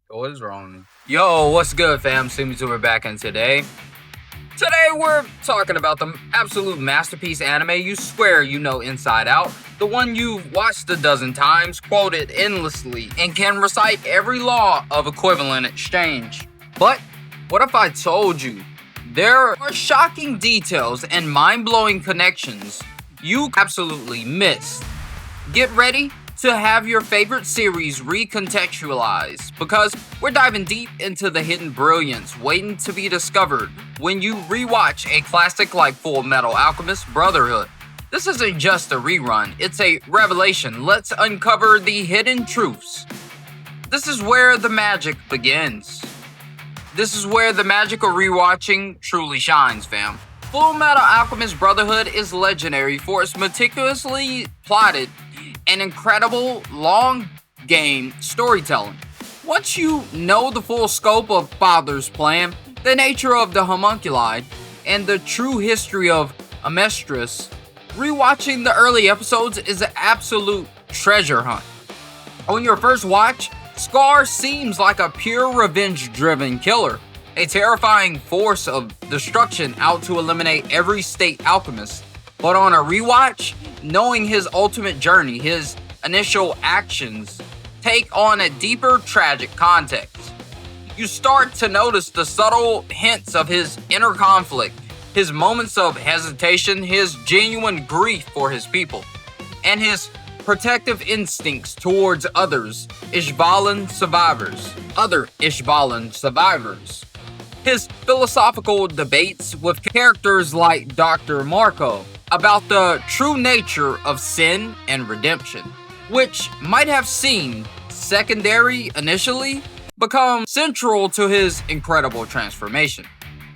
What is wrong? Yo, what's good, fam? Seemlytuber back, and today we're talking about the absolute masterpiece anime you swear you know inside out, the one you've watched a dozen times, quoted endlessly, and can recite every law of equivalent exchange. But what if I told you there are shocking details and mind-blowing connections you absolutely missed? Get ready to have your favorite series recontextualized, because we're diving deep into the hidden brilliance waiting to be discovered when you rewatch a classic like Fullmetal Alchemist Brotherhood. This isn't just a rerun, it's a revelation. Let's uncover the hidden truths. This is where the magic begins. This is where the magic of rewatching truly shines, fam. Fullmetal Alchemist Brotherhood is legendary for its meticulously plotted and incredible long game storytelling. Once you know the full scope of Father's plan, the nature of the homunculi, and the true history of Amestris, rewatching the early episodes is an absolute treasure hunt. On your first watch, Scar seems like a pure revenge-driven killer, a terrifying force of destruction out to eliminate every state alchemist. But on a rewatch, knowing his ultimate journey, his initial actions, take on a deeper tragic context. You start to notice the subtle hints of his inner conflict, his moments of hesitation, his genuine grief for his people, and his protective instincts towards other Ishvalan survivors. His philosophical debates with characters like Dr. Marco about the true nature of sin and redemption, which might have seemed secondary initially, become central to his incredible transformation.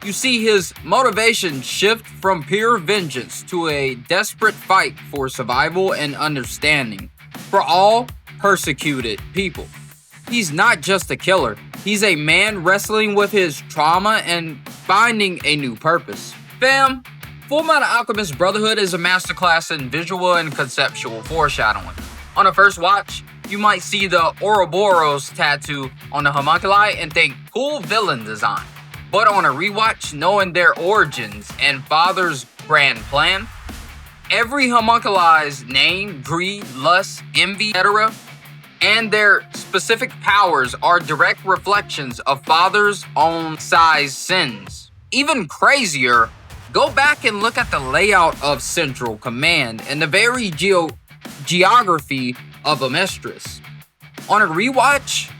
You see his motivation shift from pure vengeance to a desperate fight for survival and understanding for all persecuted people. He's not just a killer, he's a man wrestling with his trauma and finding a new purpose. Fam, Fullmetal Alchemist Brotherhood is a masterclass in visual and conceptual foreshadowing. On a first watch, you might see the Ouroboros tattoo on the homunculi and think, cool villain design. But on a rewatch, knowing their origins and Father's grand plan, every homunculi's name, greed, lust, envy, etc., and their specific powers are direct reflections of Father's own size sins. Even crazier, go back and look at the layout of Central Command and the very geography of Amestris. On a rewatch,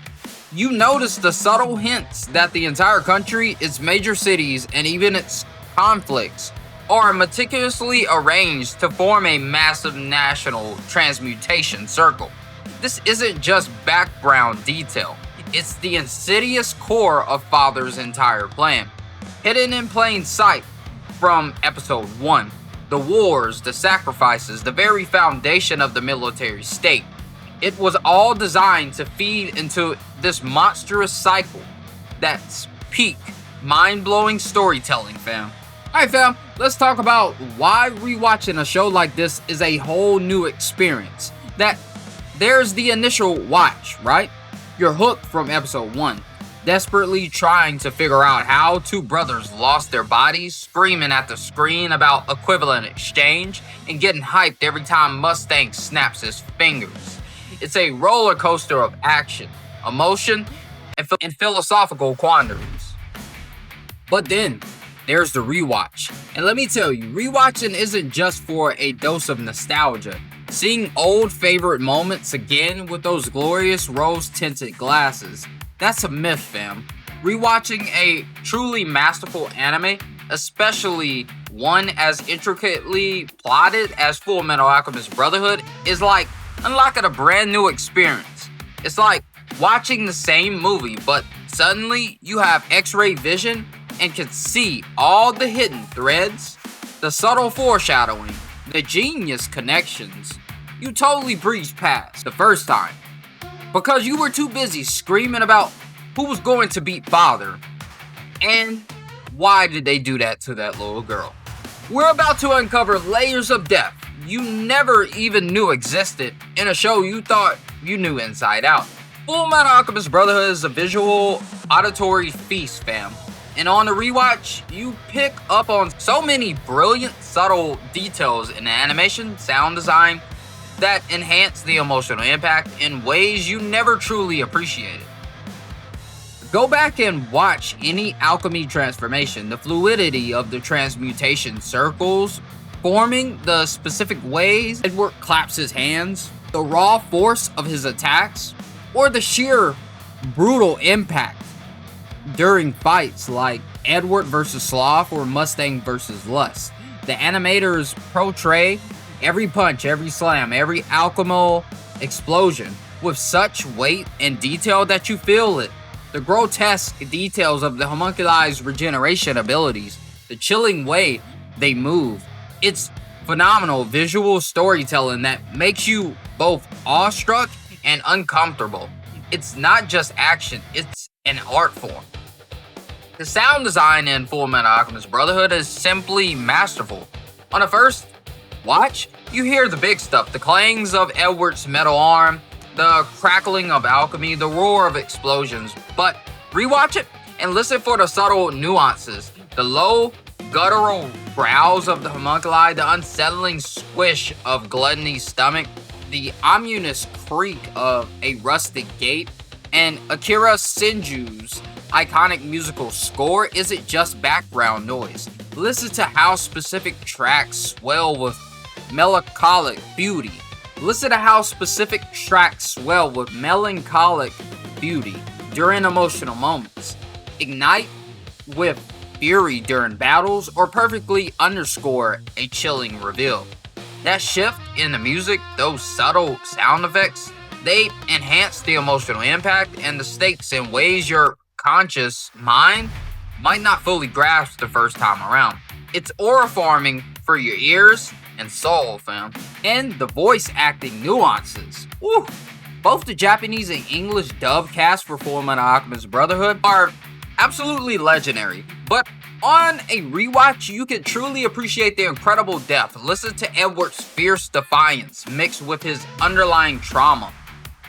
you notice the subtle hints that the entire country, its major cities, and even its conflicts are meticulously arranged to form a massive national transmutation circle. This isn't just background detail, it's the insidious core of Father's entire plan. Hidden in plain sight from episode 1, the wars, the sacrifices, the very foundation of the military state. It was all designed to feed into this monstrous cycle. That's peak, mind-blowing storytelling, fam. Alright, fam, let's talk about why rewatching a show like this is a whole new experience. There's the initial watch, right? You're hooked from episode 1, desperately trying to figure out how two brothers lost their bodies, screaming at the screen about equivalent exchange, and getting hyped every time Mustang snaps his fingers. It's a roller coaster of action, emotion, and philosophical quandaries. But then, there's the rewatch. And let me tell you, rewatching isn't just for a dose of nostalgia. Seeing old favorite moments again with those glorious rose-tinted glasses, that's a myth, fam. Rewatching a truly masterful anime, especially one as intricately plotted as Fullmetal Alchemist Brotherhood, is like unlocking a brand new experience. It's like watching the same movie, but suddenly you have X-ray vision and can see all the hidden threads, the subtle foreshadowing, the genius connections you totally breezed past the first time because you were too busy screaming about who was going to beat Father and why did they do that to that little girl. We're about to uncover layers of depth you never even knew existed in a show you thought you knew inside out. Fullmetal Alchemist Brotherhood is a visual, auditory feast, fam. And on the rewatch, you pick up on so many brilliant, subtle details in the animation, sound design, that enhance the emotional impact in ways you never truly appreciated. Go back and watch any alchemy transformation, the fluidity of the transmutation circles, forming the specific ways Edward claps his hands, the raw force of his attacks, or the sheer brutal impact during fights like Edward versus Sloth or Mustang versus Lust. The animators portray every punch, every slam, every alchemical explosion with such weight and detail that you feel it. The grotesque details of the homunculi's regeneration abilities, the chilling way they move. It's phenomenal visual storytelling that makes you both awestruck and uncomfortable. It's not just action, it's an art form. The sound design in Fullmetal Alchemist Brotherhood is simply masterful. On a first watch, you hear the big stuff, the clangs of Edward's metal arm, the crackling of alchemy, the roar of explosions, but rewatch it and listen for the subtle nuances, the low, guttural growls of the homunculi, the unsettling squish of Gluttony's stomach, the ominous creak of a rustic gate, and Akira Senju's iconic musical score isn't just background noise. Listen to how specific tracks swell with melancholic beauty. Listen to how specific tracks swell with melancholic beauty during emotional moments, ignite with fury during battles, or perfectly underscore a chilling reveal. That shift in the music, those subtle sound effects, they enhance the emotional impact and the stakes in ways your conscious mind might not fully grasp the first time around. It's aura-farming for your ears and soul, fam. And the voice acting nuances. Woo! Both the Japanese and English dub cast for Fullmetal Alchemist Brotherhood are absolutely legendary, but on a rewatch, you can truly appreciate their incredible depth. Listen to Edward's fierce defiance mixed with his underlying trauma.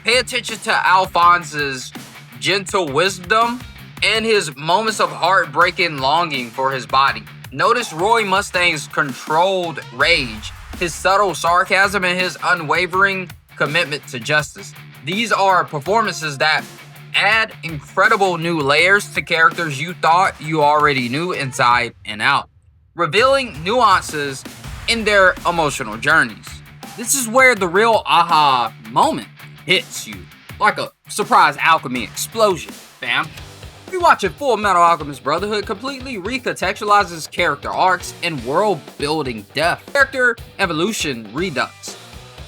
Pay attention to Alphonse's gentle wisdom and his moments of heartbreaking longing for his body. Notice Roy Mustang's controlled rage, his subtle sarcasm, and his unwavering commitment to justice. These are performances that add incredible new layers to characters you thought you already knew inside and out, revealing nuances in their emotional journeys. This is where the real aha moment hits you, like a surprise alchemy explosion, fam. Rewatching Fullmetal Alchemist Brotherhood completely recontextualizes character arcs and world-building depth. Character evolution redux.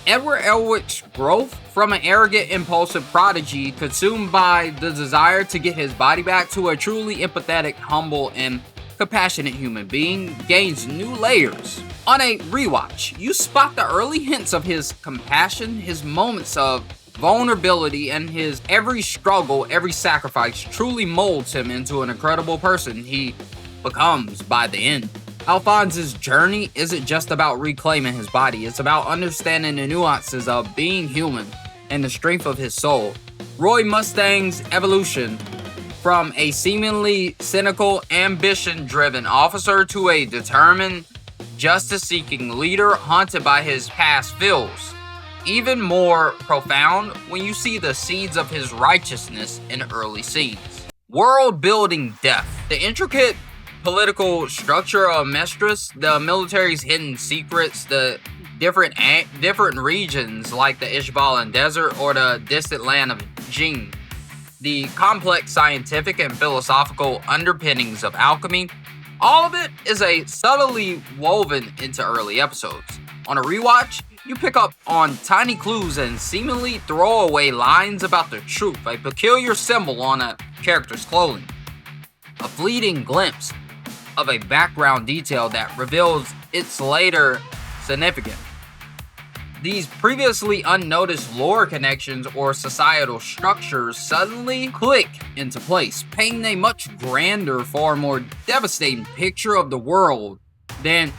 Edward Elric's growth from an arrogant, impulsive prodigy consumed by the desire to get his body back to a truly empathetic, humble, and compassionate human being gains new layers. On a rewatch, you spot the early hints of his compassion, his moments of vulnerability, and his every struggle, every sacrifice truly molds him into an incredible person he becomes by the end. Alphonse's journey isn't just about reclaiming his body, it's about understanding the nuances of being human and the strength of his soul. Roy Mustang's evolution from a seemingly cynical, ambition-driven officer to a determined, justice-seeking leader haunted by his past feels even more profound when you see the seeds of his righteousness in early scenes. World-building depth. The intricate political structure of Mestris, the military's hidden secrets, the different regions like the Ishbalan Desert or the distant land of Jing, the complex scientific and philosophical underpinnings of alchemy, all of it is a subtly woven into early episodes. On a rewatch, you pick up on tiny clues and seemingly throwaway lines about the truth, a peculiar symbol on a character's clothing, a fleeting glimpse of a background detail that reveals its later significance. These previously unnoticed lore connections or societal structures suddenly click into place, painting a much grander, far more devastating picture of the world than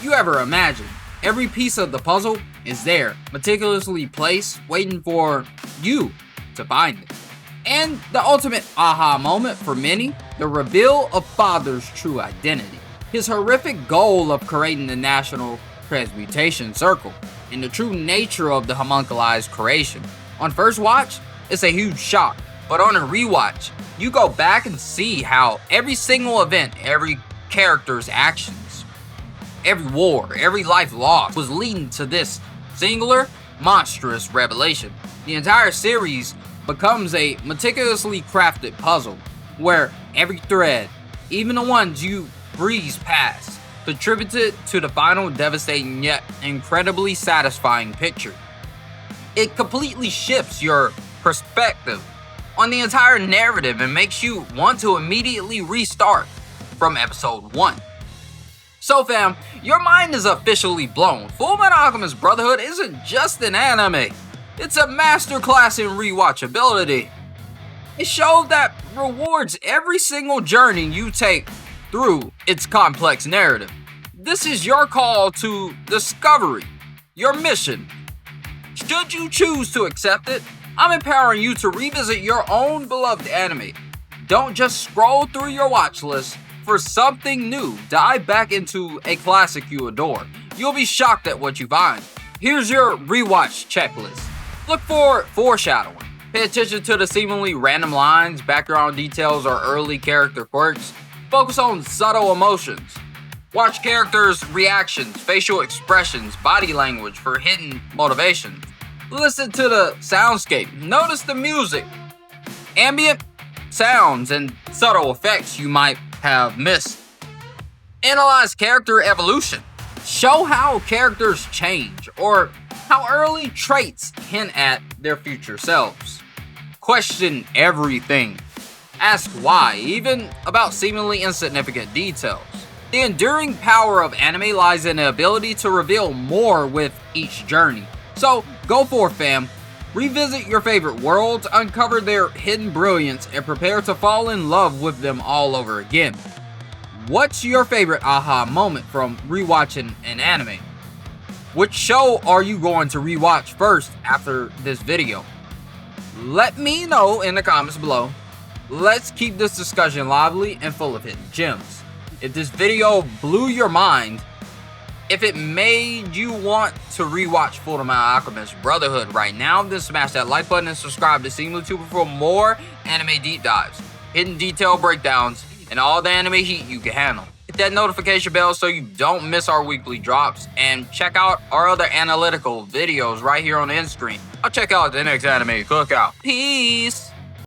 you ever imagined. Every piece of the puzzle is there, meticulously placed, waiting for you to find it. And the ultimate aha moment for many, the reveal of Father's true identity. His horrific goal of creating the National Transmutation Circle, and the true nature of the homunculized creation. On first watch, it's a huge shock, but on a rewatch, you go back and see how every single event, every character's actions, every war, every life lost was leading to this singular, monstrous revelation. The entire series becomes a meticulously crafted puzzle, where every thread, even the ones you breeze past, contributed to the final devastating yet incredibly satisfying picture. It completely shifts your perspective on the entire narrative and makes you want to immediately restart from episode 1. So fam, your mind is officially blown. Fullmetal Alchemist Brotherhood isn't just an anime, it's a masterclass in rewatchability. A show that rewards every single journey you take through its complex narrative. This is your call to discovery, your mission. Should you choose to accept it, I'm empowering you to revisit your own beloved anime. Don't just scroll through your watch list for something new. Dive back into a classic you adore. You'll be shocked at what you find. Here's your rewatch checklist. Look for foreshadowing. Pay attention to the seemingly random lines, background details, or early character quirks. Focus on subtle emotions. Watch characters' reactions, facial expressions, body language for hidden motivations. Listen to the soundscape. Notice the music, ambient sounds, and subtle effects you might have missed. Analyze character evolution. Show how characters change, or how early traits hint at their future selves. Question everything. Ask why, even about seemingly insignificant details. The enduring power of anime lies in the ability to reveal more with each journey. So, go for it, fam. Revisit your favorite worlds, uncover their hidden brilliance, and prepare to fall in love with them all over again. What's your favorite aha moment from rewatching an anime? Which show are you going to rewatch first after this video? Let me know in the comments below. Let's keep this discussion lively and full of hidden gems. If this video blew your mind, if it made you want to rewatch Fullmetal Alchemist Brotherhood right now, then smash that like button and subscribe to Seemlytuber for more anime deep dives, hidden detail breakdowns, and all the anime heat you can handle. Hit that notification bell so you don't miss our weekly drops, and check out our other analytical videos right here on the end screen. I'll check out the next anime cookout. Peace!